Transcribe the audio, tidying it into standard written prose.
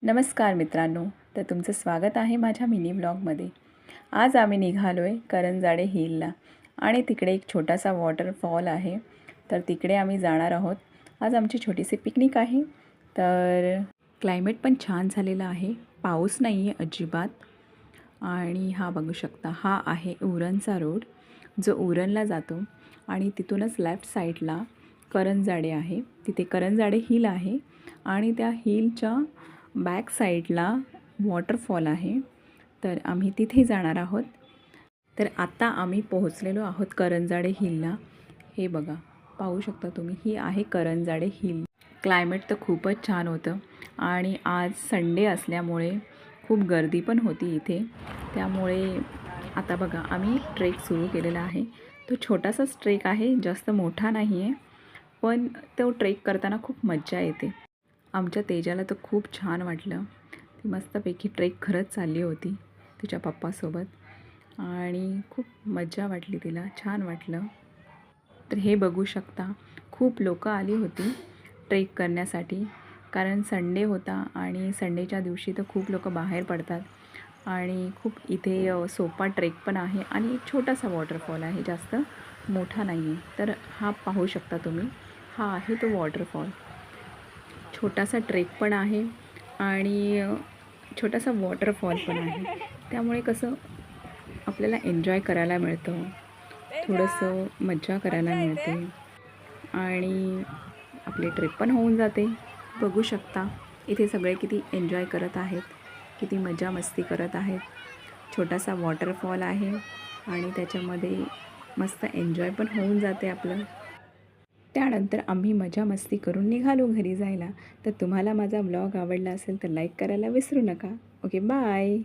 नमस्कार मित्रांनो, तर तुमचं स्वागत आहे माझ्या मिनी व्लॉगमध्ये। आज आम्ही निघालो आहे करंजाडे हिलला आणि तिकडे एक छोटासा वॉटरफॉल आहे, तर तिकडे आम्ही जाणार आहोत। आज आमची छोटीशी पिकनिक आहे। तर क्लायमेट पण छान झालेलं आहे, पाऊस नाही आहे अजिबात। आणि हा बघू शकता, हा आहे उरणचा रोड जो उरणला जातो आणि तिथूनच लेफ्ट साईडला करंजाडे आहे। तिथे करंजाडे हिल आहे आणि त्या हिलच्या बॅक साईडला वॉटरफॉल आहे, तर आम्ही तिथे जाणार आहोत। तर आता आम्ही पोहोचलेलो आहोत करंजाडे हिलला। हे बघा, पाहू शकता तुम्ही, ही आहे करंजाडे हिल। क्लायमेट तर खूपच छान होतं आणि आज संडे असल्यामुळे खूप गर्दी पण होती इथे। त्यामुळे आता बघा, आम्ही ट्रेक सुरू केलेला आहे। तो छोटासाच ट्रेक आहे, जास्त मोठा नाही आहे, पण तो ट्रेक करताना खूप मज्जा येते। आमच्या तेजाला तर खूप छान वाटलं, ती मस्तपैकी ट्रेक खरंच चालली होती तिच्या पप्पासोबत आणि खूप मज्जा वाटली तिला, छान वाटलं। तर हे बघू शकता, खूप लोकं आली होती ट्रेक करण्यासाठी, कारण संडे होता आणि संडेच्या दिवशी तर खूप लोकं बाहेर पडतात आणि खूप इथे सोपा ट्रेक पण आहे आणि एक छोटासा वॉटरफॉल आहे, जास्त मोठा नाही आहे। तर हा पाहू शकता तुम्ही, हा आहे तो वॉटरफॉल। छोटासा ट्रेक पण आहे आणि छोटासा वॉटरफॉल पण आहे, त्यामुळे कसं आपल्याला एन्जॉय करायला मिळतं, थोडंसं मज्जा करायला मिळते आणि आपली ट्रिप पण होऊन जाते। बघू शकता इथे सगळे किती एन्जॉय करत आहेत, किती मजा मस्ती करत आहेत। छोटासा वॉटरफॉल आहे आणि त्याच्यामध्ये मस्त एन्जॉय पण होऊन जाते आपलं। त्यानंतर आम्ही मजा मस्ती करून निघालो घरी जायला। तर तुम्हाला माझा व्लॉग आवडला असेल तर लाईक करायला विसरू नका। Okay, bye.